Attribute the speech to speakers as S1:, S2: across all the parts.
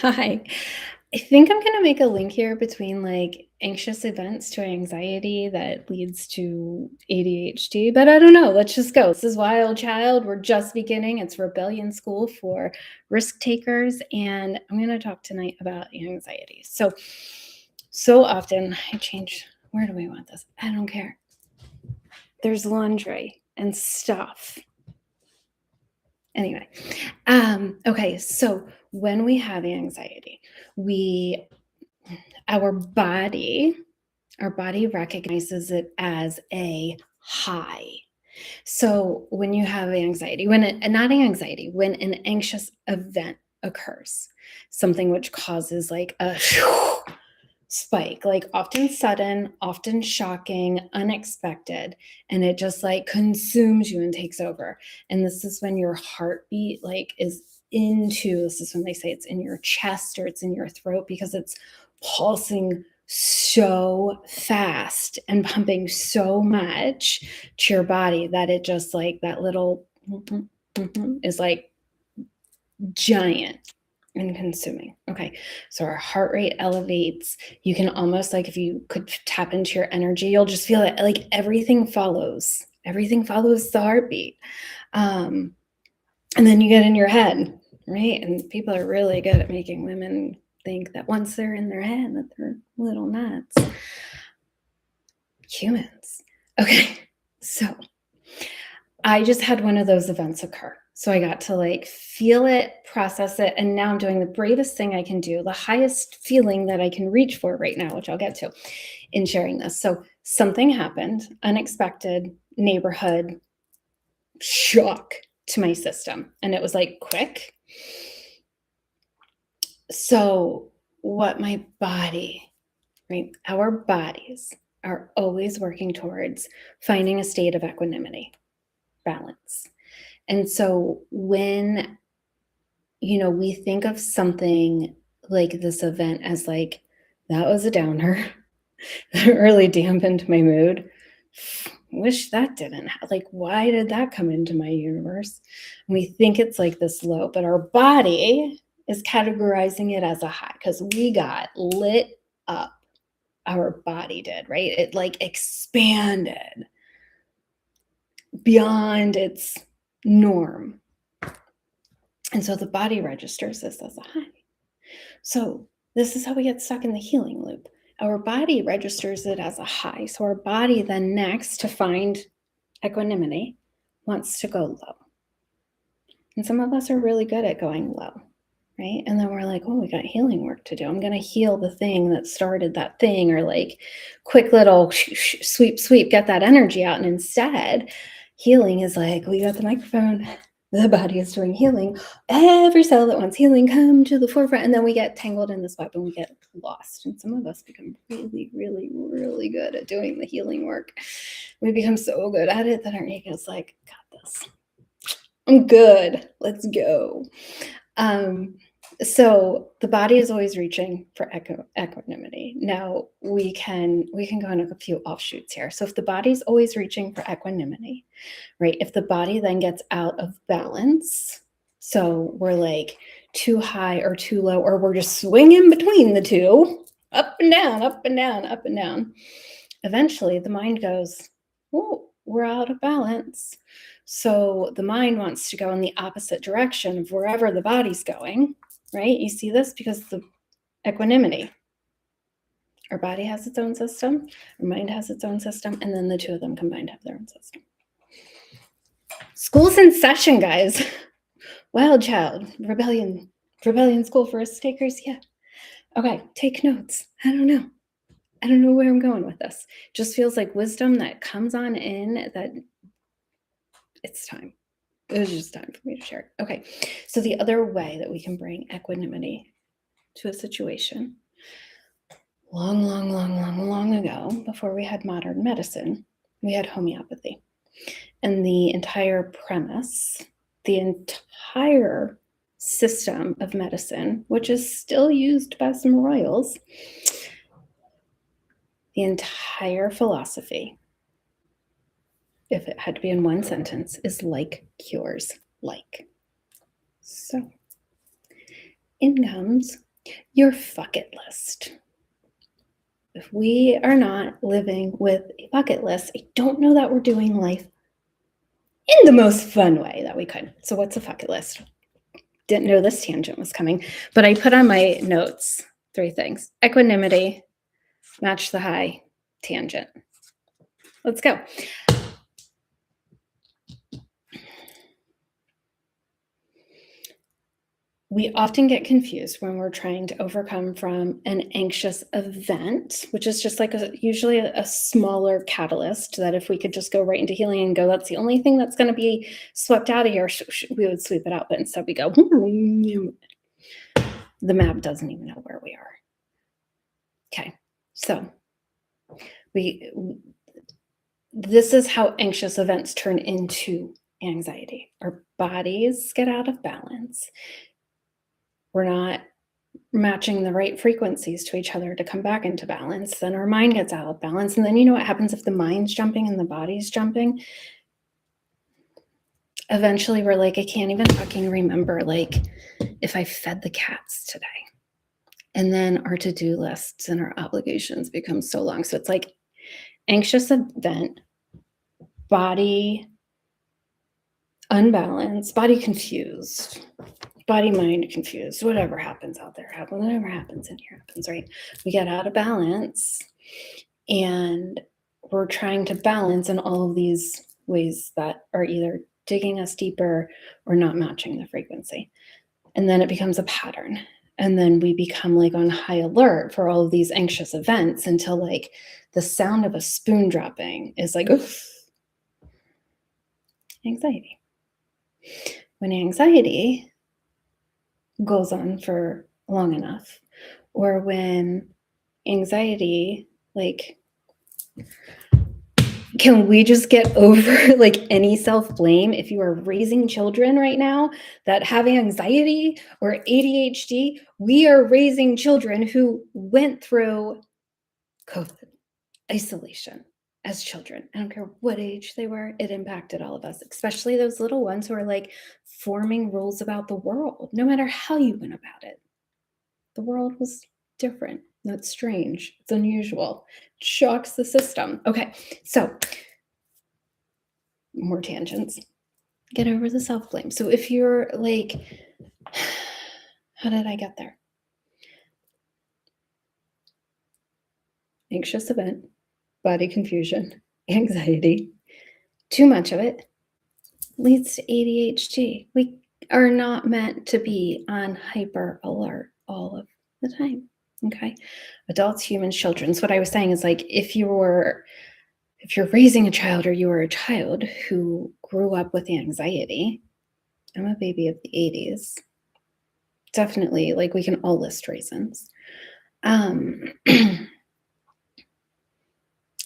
S1: Hi. I think I'm gonna make a link here between like anxious events to anxiety that leads to ADHD, but I don't know. Let's just go. This is Wild Child. We're just beginning. It's Rebellion School for risk takers, and I'm gonna talk tonight about anxiety. So often I change. Where do we want this? I don't care. There's laundry and stuff. Anyway, okay. So when we have anxiety, we our body our body recognizes it as a high. So when you have anxiety, not anxiety, when an anxious event occurs, something which causes like a spike, like often sudden, often shocking, unexpected, and it just like consumes you and takes over. And this is when your heartbeat like is into this is when they say it's in your chest or it's in your throat because it's pulsing so fast and pumping so much to your body that it just like that little is like giant and consuming. Okay. So our heart rate elevates. You can almost like if you could tap into your energy, you'll just feel it like everything follows. Everything follows the heartbeat. Um, and then you get in your head, right? And people are really good at making women think that once they're in their head that they're little nuts. Humans. Okay. So I just had one of those events occur. So I got to like feel it, process it, and now I'm doing the bravest thing I can do, the highest feeling that I can reach for right now, which I'll get to in sharing this. So something happened, unexpected, neighborhood shock to my system. And it was like quick. So what my body, right? Our bodies are always working towards finding a state of equanimity, balance. And so when, we think of something like this event as like, that was a downer that really dampened my mood. Wish that didn't like, why did that come into my universe? And we think it's like this low, but our body is categorizing it as a high because we got lit up. Our body did, right? It like expanded beyond its norm. And so the body registers this as a high. So this is how we get stuck in the healing loop. Our body registers it as a high. So our body then next to find equanimity wants to go low. And some of us are really good at going low, right? And then we're like, oh, we got healing work to do. I'm going to heal the thing that started that thing, or like quick little sweep, get that energy out. And instead, healing is like, we got the microphone. The body is doing healing. Every cell that wants healing come to the forefront. And then we get tangled in this web and we get lost. And some of us become really, really, really good at doing the healing work. We become so good at it that our ego is like, got this. I'm good. Let's go. So the body is always reaching for equanimity. Now we can go in a few offshoots here. So if the body's always reaching for equanimity, right? If the body then gets out of balance, so we're like too high or too low, or we're just swinging between the two, up and down, up and down, up and down. Eventually the mind goes, oh, we're out of balance. So the mind wants to go in the opposite direction of wherever the body's going, right? You see this because the equanimity. Our body has its own system, our mind has its own system, and then the two of them combined have their own system. School's in session, guys. Wild Child, Rebellion School for risk takers. Yeah. Okay, take notes. I don't know where I'm going with this. Just feels like wisdom that comes on in that it's time. It was just time for me to share. Okay, so the other way that we can bring equanimity to a situation, long ago, before we had modern medicine, we had homeopathy. And the entire premise, the entire system of medicine, which is still used by some royals, the entire philosophy, if it had to be in one sentence, is like cures like. So in comes Your bucket list. If we are not living with a bucket list, I don't know that we're doing life in the most fun way that we could. So, what's a bucket list? Didn't know this tangent was coming, but I put on my notes 3 things: equanimity, match the high, tangent. Let's go. We often get confused when we're trying to overcome from an anxious event, which is just like usually a smaller catalyst that if we could just go right into healing and go, that's the only thing that's going to be swept out of here, we would sweep it out. But instead we go, the map doesn't even know where we are. Okay, so this is how anxious events turn into anxiety. Our bodies get out of balance. We're not matching the right frequencies to each other to come back into balance. Then our mind gets out of balance. And then you know what happens if the mind's jumping and the body's jumping? Eventually we're like, I can't even fucking remember like if I fed the cats today. And then our to-do lists and our obligations become so long. So it's like anxious event, body unbalanced, body confused, body mind confused, whatever happens out there happens, whatever happens in here happens, right? We get out of balance and we're trying to balance in all of these ways that are either digging us deeper or not matching the frequency. And then it becomes a pattern. And then we become like on high alert for all of these anxious events until like the sound of a spoon dropping is like, oof, anxiety. When anxiety goes on for long enough, or when anxiety, like, can we just get over like any self-blame if you are raising children right now that have anxiety or ADHD? We are raising children who went through COVID, isolation as children. I don't care what age they were, it impacted all of us, especially those little ones who are like forming rules about the world, no matter how you went about it. The world was different. That's strange. It's unusual. It shocks the system. Okay, so more tangents. Get over the self-blame. So if you're like, how did I get there? Anxious event, body confusion, anxiety, too much of it leads to ADHD. We are not meant to be on hyper alert all of the time. Okay. Adults, humans, children. So what I was saying is like, if you're raising a child or you were a child who grew up with anxiety, I'm a baby of the 80s. Definitely, like we can all list reasons.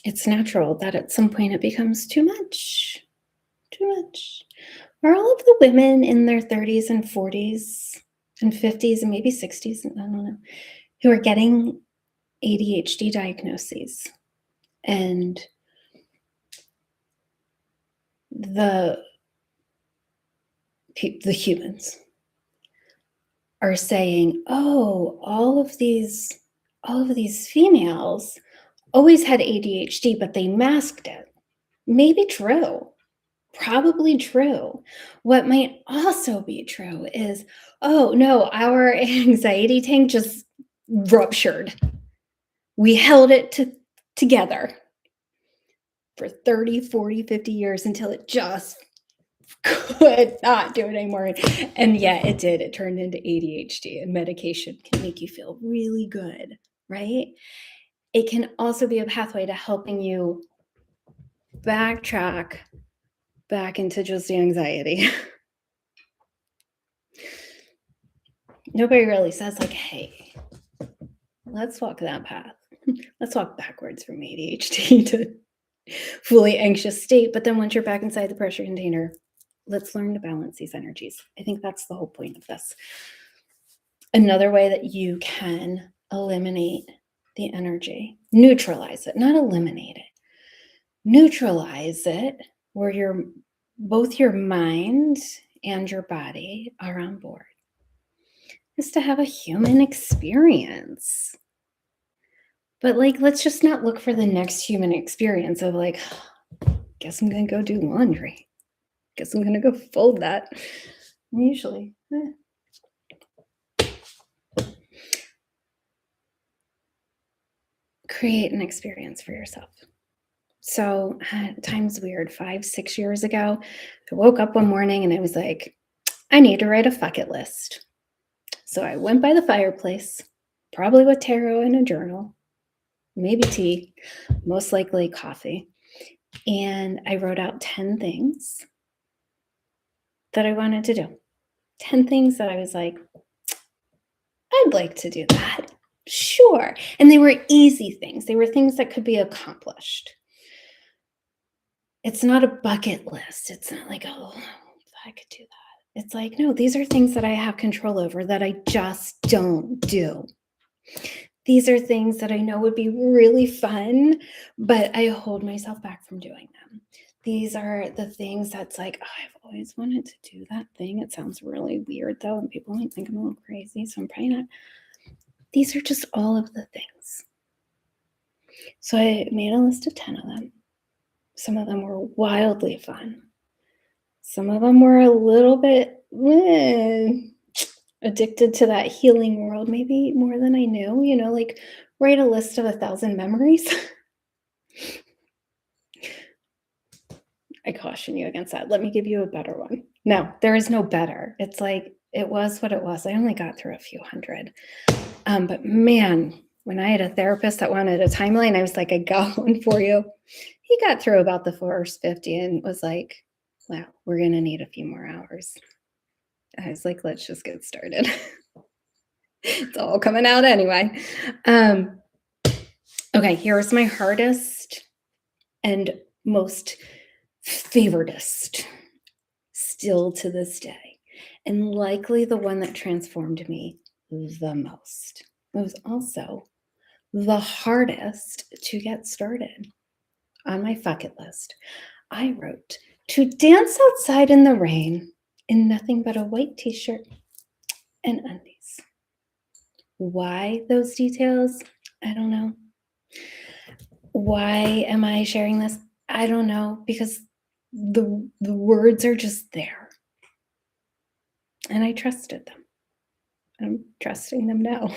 S1: It's natural that at some point it becomes too much. Too much. Are all of the women in their 30s and 40s and 50s and maybe 60s, I don't know, who are getting ADHD diagnoses and the humans are saying, oh, all of these females always had ADHD, but they masked it. Maybe true. Probably true. What might also be true is, oh no, our anxiety tank just ruptured. We held it together for 30, 40, 50 years until it just could not do it anymore. And yeah, it did. It turned into ADHD, and medication can make you feel really good, right? It can also be a pathway to helping you backtrack back into just the anxiety. Nobody really says like, hey, let's walk that path. Let's walk backwards from ADHD to fully anxious state. But then once you're back inside the pressure container, let's learn to balance these energies. I think that's the whole point of this. Another way that you can eliminate the energy, neutralize it, not eliminate it, neutralize it, where both your mind and your body are on board. is to have a human experience. But like, let's just not look for the next human experience of like, guess I'm gonna go do laundry. Guess I'm gonna go fold that. Usually, create an experience for yourself. So time's weird. 5, 6 years ago, I woke up one morning and I was like, I need to write a bucket list. So I went by the fireplace, probably with tarot and a journal, maybe tea, most likely coffee. And I wrote out 10 things that I wanted to do. 10 things that I was like, I'd like to do that. Sure. And they were easy things. They were things that could be accomplished. It's not a bucket list. It's not like, oh, I could do that. It's like, no, these are things that I have control over that I just don't do. These are things that I know would be really fun, but I hold myself back from doing them. These are the things that's like, oh, I've always wanted to do that thing. It sounds really weird though, and people might think I'm a little crazy, so I'm probably not. These are just all of the things. So I made a list of 10 of them. Some of them were wildly fun. Some of them were a little bit addicted to that healing world, maybe more than I knew, like write a list of 1,000 memories. I caution you against that. Let me give you a better one. No, there is no better. It's like, it was what it was. I only got through a few hundred. But man, when I had a therapist that wanted a timeline, I was like, I got one for you. He got through about the first 50 and was like, wow, we're going to need a few more hours. I was like, let's just get started. It's all coming out anyway. Okay, here's my hardest and most favoritist still to this day, and likely the one that transformed me the most. It was also the hardest to get started. On my bucket list, I wrote to dance outside in the rain in nothing but a white t-shirt and undies. Why those details? I don't know. Why am I sharing this? I don't know, because the words are just there. And I trusted them. I'm trusting them now.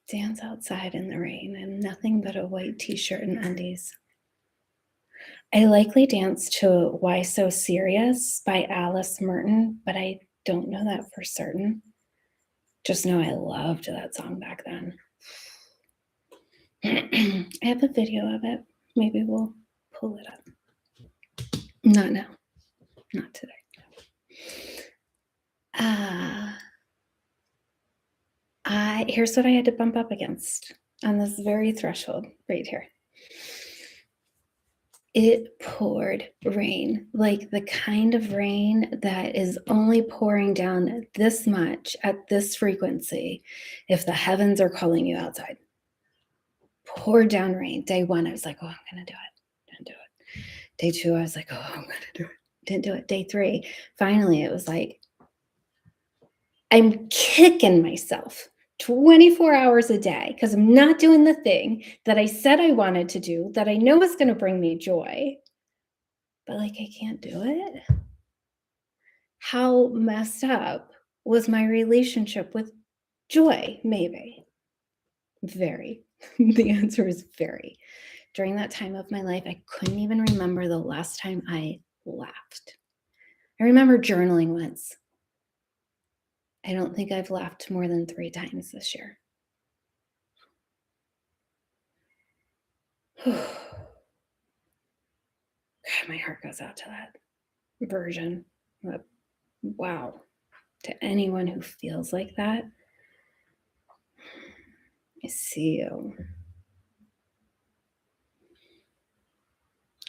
S1: Dance outside in the rain in nothing but a white t-shirt and undies. I likely danced to Why So Serious by Alice Merton, but I don't know that for certain. Just know I loved that song back then. I have a video of it. Maybe we'll pull it up. Not now. Not today. Here's what I had to bump up against on this very threshold right here. It poured rain, like the kind of rain that is only pouring down this much at this frequency if the heavens are calling you outside. Poured down rain. Day 1, I was like, oh, I'm going to do it. Didn't do it. Day 2, I was like, oh, I'm going to do it. Didn't do it. Day 3, finally, it was like, I'm kicking myself 24 hours a day because I'm not doing the thing that I said I wanted to do that I know is going to bring me joy, but like I can't do it. How messed up was my relationship with joy? Maybe. Very. The answer is very. During that time of my life, I couldn't even remember the last time I laughed. I remember journaling once. I don't think I've laughed more than 3 times this year. God, my heart goes out to that version. Wow. To anyone who feels like that, I see you.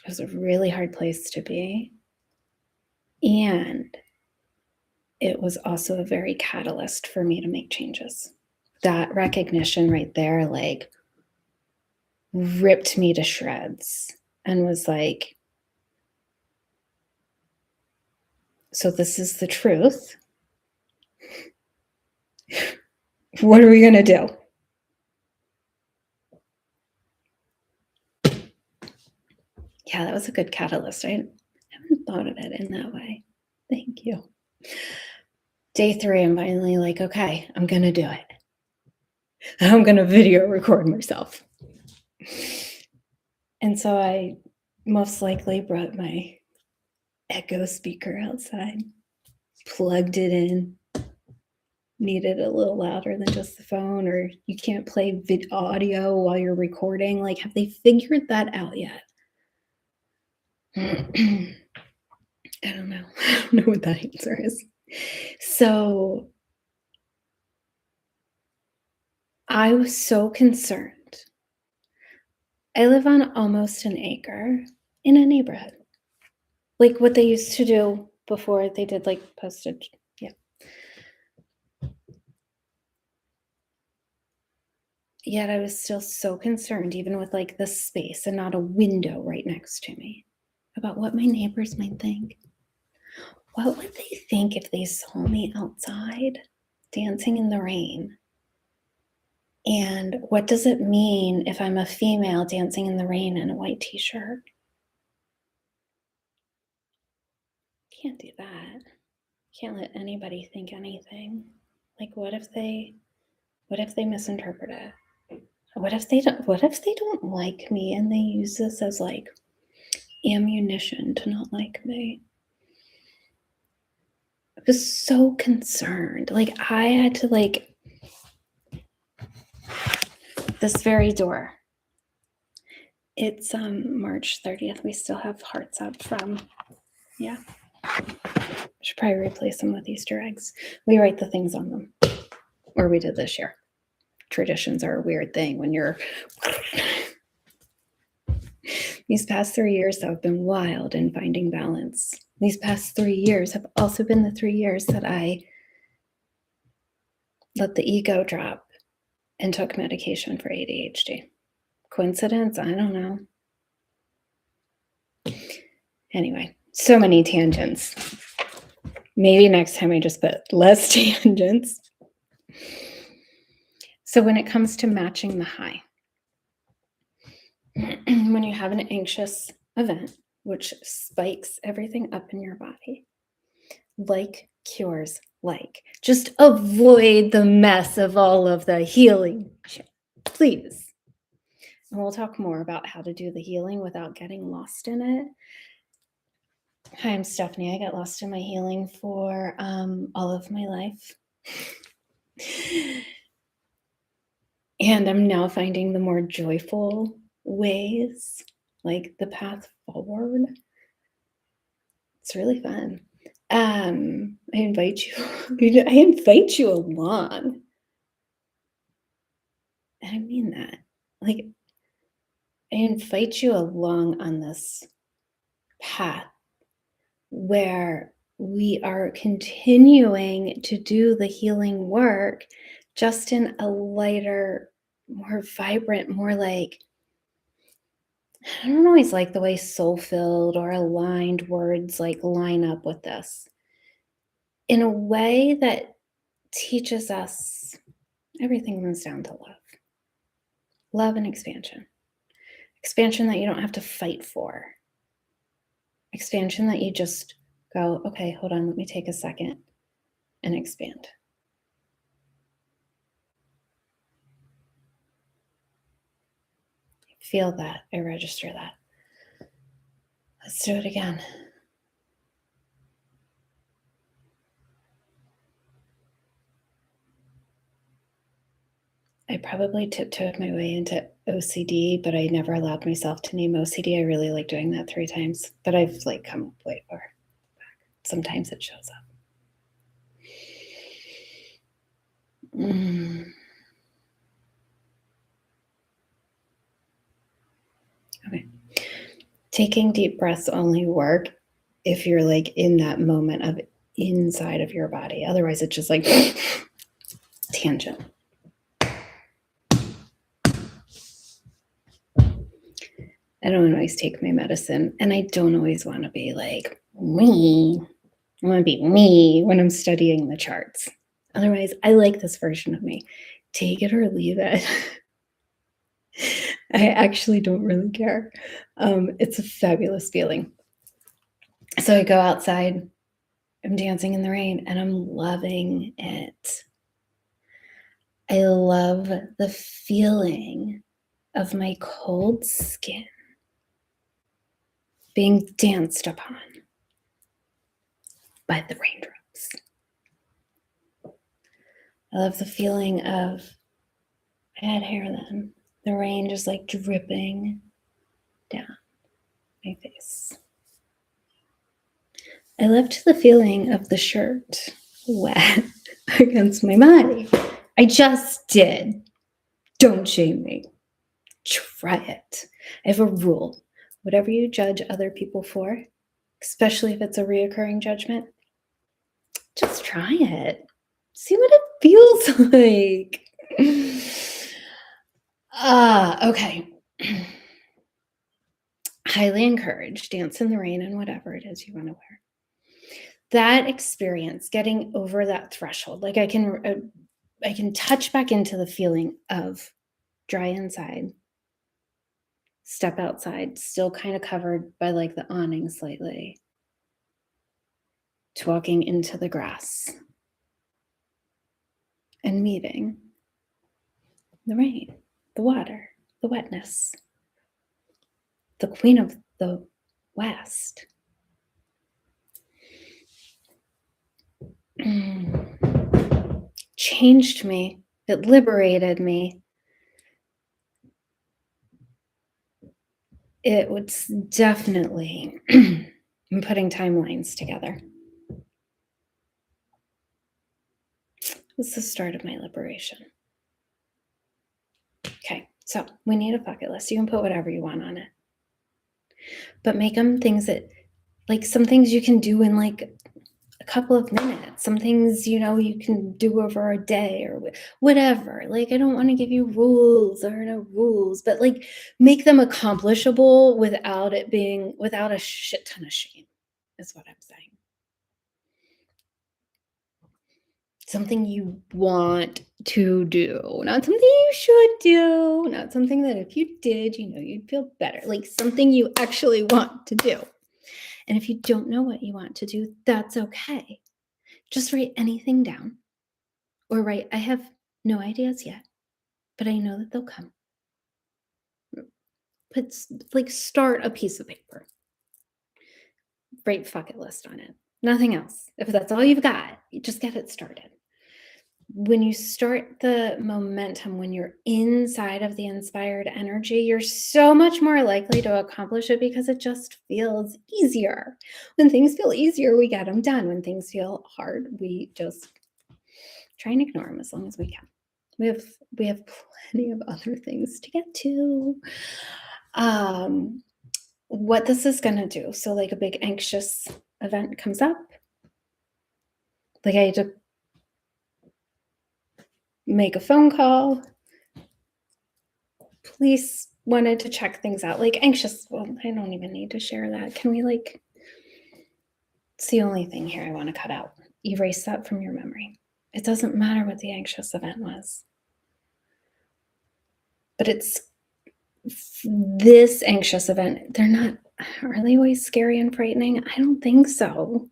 S1: It was a really hard place to be. And it was also a very catalyst for me to make changes. That recognition right there, like, ripped me to shreds and was like, So this is the truth. What are we going to do? Yeah, that was a good catalyst. I haven't thought of it in that way. Thank you. Day 3, I'm finally like, okay, I'm going to do it. I'm going to video record myself. And so I most likely brought my Echo speaker outside, plugged it in, needed a little louder than just the phone, or you can't play audio while you're recording. Like, have they figured that out yet? I don't know. I don't know what that answer is. So I was so concerned. I live on almost an acre in a neighborhood, like what they used to do before they did like postage. Yeah. Yet I was still so concerned, even with like the space and not a window right next to me, about what my neighbors might think. What would they think if they saw me outside dancing in the rain? And what does it mean if I'm a female dancing in the rain in a white t-shirt? Can't do that. Can't let anybody think anything. Like, what if they misinterpret it? What if they don't like me and they use this as like ammunition to not like me? I was so concerned. Like, I had to like this very door. It's March 30th. We still have hearts up from, yeah. Should probably replace them with Easter eggs. We write the things on them, or we did this year. Traditions are a weird thing when you're. These past 3 years have been wild in finding balance. These past 3 years have also been the 3 years that I let the ego drop and took medication for ADHD. Coincidence? I don't know. Anyway, so many tangents. Maybe next time I just put less tangents. So when it comes to matching the high, when you have an anxious event, which spikes everything up in your body, like cures like. Just avoid the mess of all of the healing shit, please. And we'll talk more about how to do the healing without getting lost in it. Hi, I'm Stephanie. I got lost in my healing for all of my life. And I'm now finding the more joyful ways, like the path forward. It's really fun. I invite you along. And I mean that. Like, I invite you along on this path where we are continuing to do the healing work, just in a lighter, more vibrant, more like, I don't always like the way soul-filled or aligned words like line up with this, in a way that teaches us everything comes down to love. Love and expansion. Expansion that you don't have to fight for. Expansion that you just go, okay, hold on, let me take a second and expand. Feel that. I register that. Let's do it again. I probably tiptoed my way into OCD, but I never allowed myself to name OCD. I really like doing that 3 times, but I've like come way far back. Sometimes it shows up. Okay. Taking deep breaths only work if you're like in that moment of inside of your body. Otherwise, it's just like tangent. I don't always take my medicine, and I don't always want to be like, wee. I want to be me when I'm studying the charts. Otherwise, I like this version of me. Take it or leave it. I actually don't really care. It's a fabulous feeling. So I go outside, I'm dancing in the rain, and I'm loving it. I love the feeling of my cold skin being danced upon by the raindrops. I love the feeling of, I had hair then, the rain just like dripping down my face. I loved the feeling of the shirt wet against my body. I just did. Don't shame me. Try it. I have a rule. Whatever you judge other people for, especially if it's a reoccurring judgment, just try it. See what it feels like. Okay. Highly encourage, dance in the rain and whatever it is you want to wear. That experience, getting over that threshold, like I can touch back into the feeling of dry inside, step outside, still kind of covered by like the awning slightly, to walking into the grass and meeting the rain, the water, the wetness, the queen of the West. Changed me. It liberated me. It was definitely I'm putting timelines together. It's the start of my liberation. Okay, so we need a bucket list. You can put whatever you want on it, but make them things that, like, some things you can do in like a couple of minutes. Some things, you know, you can do over a day or whatever. Like, I don't want to give you rules or no rules, but like make them accomplishable without a shit ton of shame, is what I'm saying. Something you want to do, not something you should do, not something that if you did, you know, you'd feel better. Like something you actually want to do. And if you don't know what you want to do, that's okay. Just write anything down or write, I have no ideas yet, but I know that they'll come. Start a piece of paper. Write bucket list on it. Nothing else. If that's all you've got, you just get it started. When you start the momentum, when you're inside of the inspired energy, you're so much more likely to accomplish it because it just feels easier. When things feel easier, we get them done. When things feel hard, we just try and ignore them as long as we can. We have plenty of other things to get to. What this is going to do, so like a big anxious event comes up, like I had to make a phone call, police wanted to check things out, like anxious, well, I don't even need to share that. Can we, like, it's the only thing here I want to cut out. Erase that from your memory. It doesn't matter what the anxious event was, but it's this anxious event. Are they always scary and frightening? I don't think so.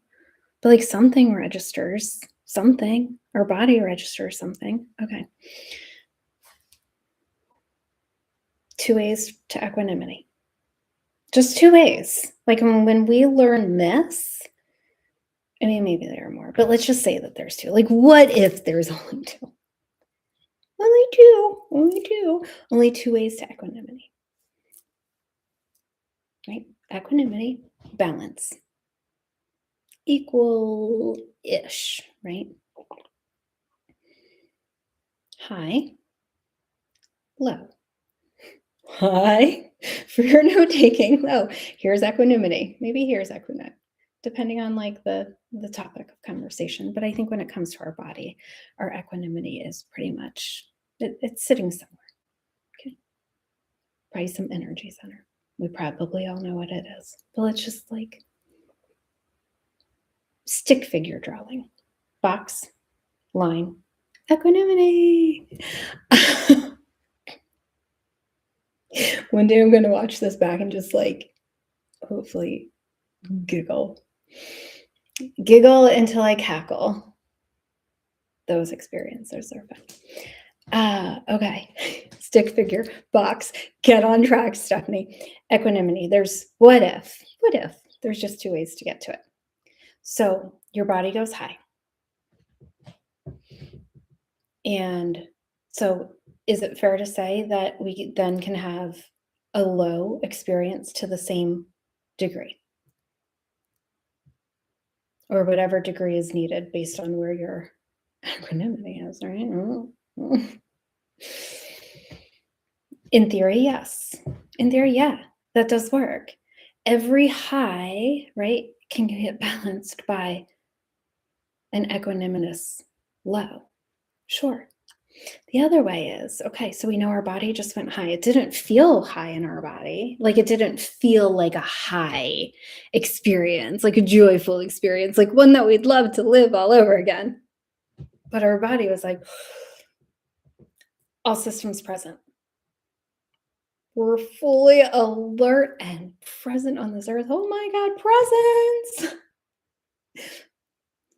S1: But like something registers something, our body registers something. Okay. 2 ways to equanimity. Just 2 ways. Like when we learn this, I mean, maybe there are more, but let's just say that there's 2. Like, what if there's only 2? Only 2 ways to equanimity. Right? Equanimity, balance. Equal-ish, right? High, low. High, for your note taking, low. Here's equanimity. Maybe here's equanimity, depending on like the topic of conversation. But I think when it comes to our body, our equanimity is pretty much, it's sitting somewhere. Okay. Probably some energy center. We probably all know what it is. But let's just like stick figure drawing, box, line, equanimity. One day I'm going to watch this back and just like, hopefully giggle until I cackle. Those experiences are fun. Okay. Stick figure, box, get on track, Stephanie. Equanimity. There's what if. There's just 2 ways to get to it. So your body goes high. And so is it fair to say that we then can have a low experience to the same degree? Or whatever degree is needed based on where your equanimity is, right? In theory, yes. In theory, yeah, that does work. Every high, right, can get balanced by an equanimous low. Sure. The other way is, okay, so we know our body just went high. It didn't feel high in our body. Like it didn't feel like a high experience, like a joyful experience, like one that we'd love to live all over again. But our body was like, all systems present. We're fully alert and present on this earth. Oh my God, presence.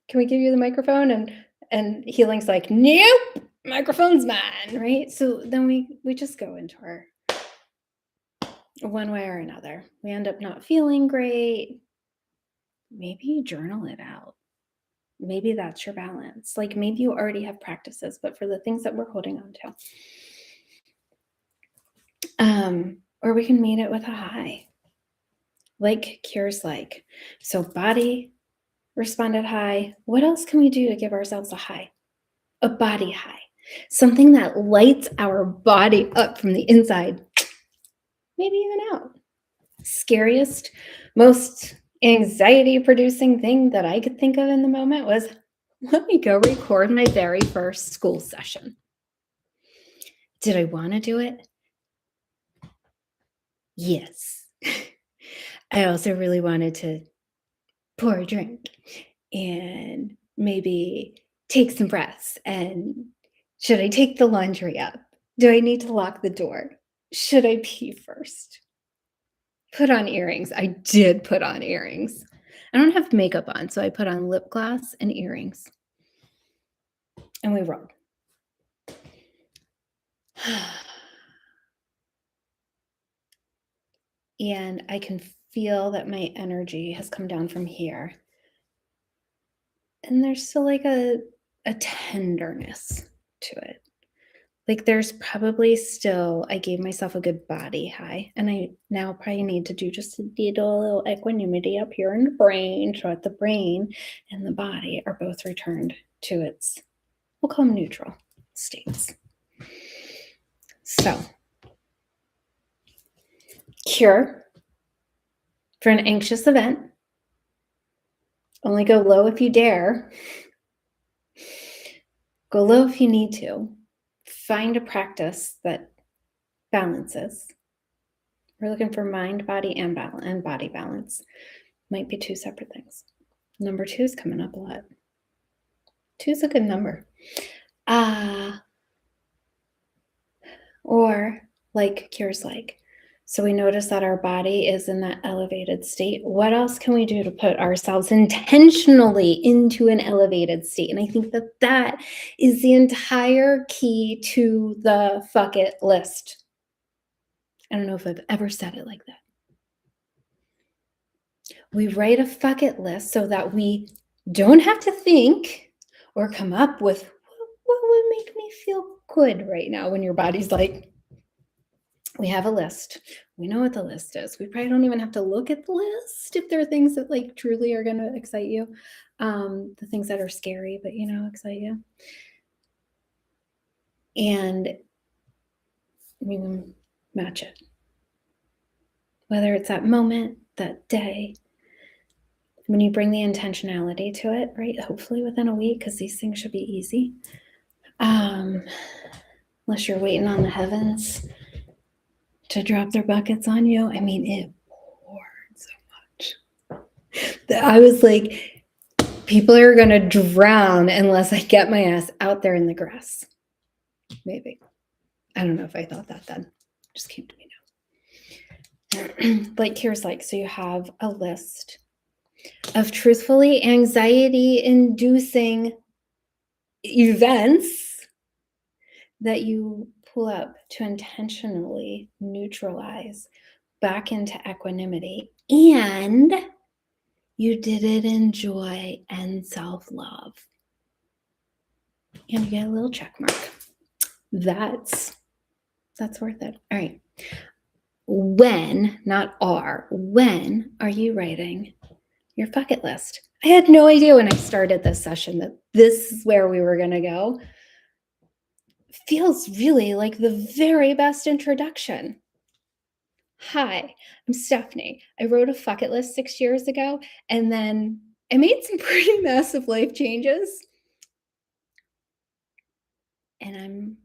S1: Can we give you the microphone? And healing's like, nope, microphone's mine, right? So then we just go into our one way or another. We end up not feeling great. Maybe journal it out. Maybe that's your balance. Like maybe you already have practices, but for the things that we're holding on to. Or we can meet it with a high. Like cures like. So body responded high. What else can we do to give ourselves a high? A body high. Something that lights our body up from the inside, maybe even out. Scariest, most anxiety-producing thing that I could think of in the moment was, let me go record my very first school session. Did I want to do it? Yes. I also really wanted to pour a drink and maybe take some breaths. And should I take the laundry up? Do I need to lock the door? Should I pee first? Put on earrings. I did put on earrings. I don't have makeup on, so I put on lip gloss and earrings. And we rolled. And I can feel that my energy has come down from here. And there's still like a tenderness to it. Like there's probably still, I gave myself a good body high. And I now probably need to do just a little equanimity up here in the brain, so that the brain and the body are both returned to its, we'll call them neutral states. So, cure for an anxious event. Only go low if you dare. Go low if you need to. Find a practice that balances. We're looking for mind, body, and body balance. Might be 2 separate things. Number 2 is coming up a lot. 2 is a good number. Or like cures like. So we notice that our body is in that elevated state. What else can we do to put ourselves intentionally into an elevated state? And I think that that is the entire key to the fuck it list. I don't know if I've ever said it like that. We write a fuck it list so that we don't have to think or come up with what would make me feel good right now when your body's like, we have a list. We know what the list is. We probably don't even have to look at the list if there are things that like truly are going to excite you. The things that are scary, but excite you. And you can match it. Whether it's that moment, that day, when you bring the intentionality to it, right? Hopefully within a week, because these things should be easy. Unless you're waiting on the heavens to drop their buckets on you. It poured so much that I was like, People are going to drown unless I get my ass out there in the grass. Maybe. I don't know if I thought that then. Just came to me now. Like, here's like, so you have a list of truthfully anxiety-inducing events that you pull up to intentionally neutralize back into equanimity. And you did it in joy and self-love. And you get a little check mark. That's worth it. All right. When, not are, when are you writing your bucket list? I had no idea when I started this session that this is where we were going to go. Feels really like the very best introduction. Hi, I'm Stephanie. I wrote a bucket list 6 years ago, and then I made some pretty massive life changes. And I'm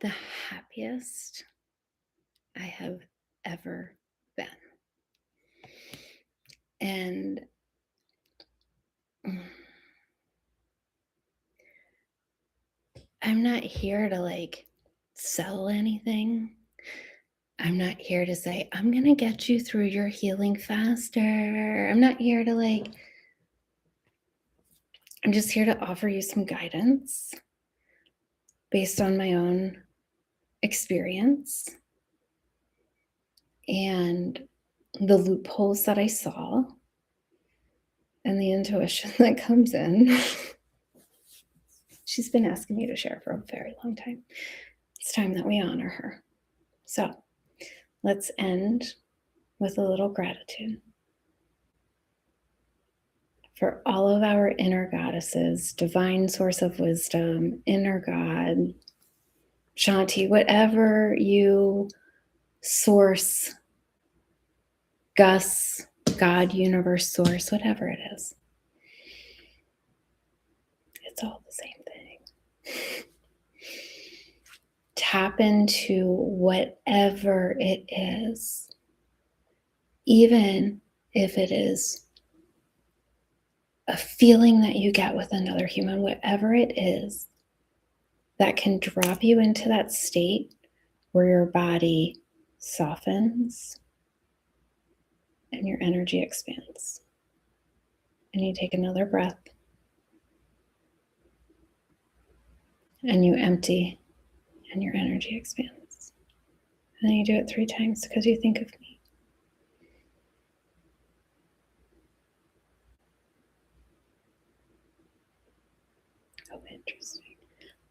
S1: the happiest I have ever been. And I'm not here to like sell anything. I'm not here to say, I'm going to get you through your healing faster. I'm not here to like, I'm just here to offer you some guidance based on my own experience and the loopholes that I saw and the intuition that comes in. She's been asking me to share for a very long time. It's time that we honor her. So let's end with a little gratitude for all of our inner goddesses, divine source of wisdom, inner God, Shanti, whatever you source, Gus, God, universe, source, whatever it is. It's all the same thing. Tap into whatever it is, even if it is a feeling that you get with another human, whatever it is that can drop you into that state where your body softens and your energy expands. And you take another breath and you empty and your energy expands. And then you do it 3 times because you think of me. Oh, interesting.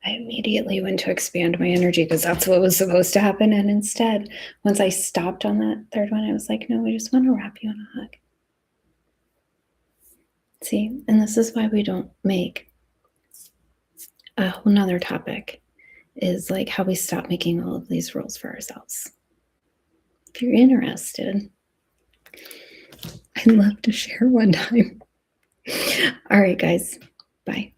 S1: I immediately went to expand my energy because that's what was supposed to happen. And instead, once I stopped on that 3rd one, I was like, no, I just want to wrap you in a hug. See, and this is why we don't make a whole nother topic is like how we stop making all of these rules for ourselves. If you're interested, I'd love to share one time. All right, guys, bye.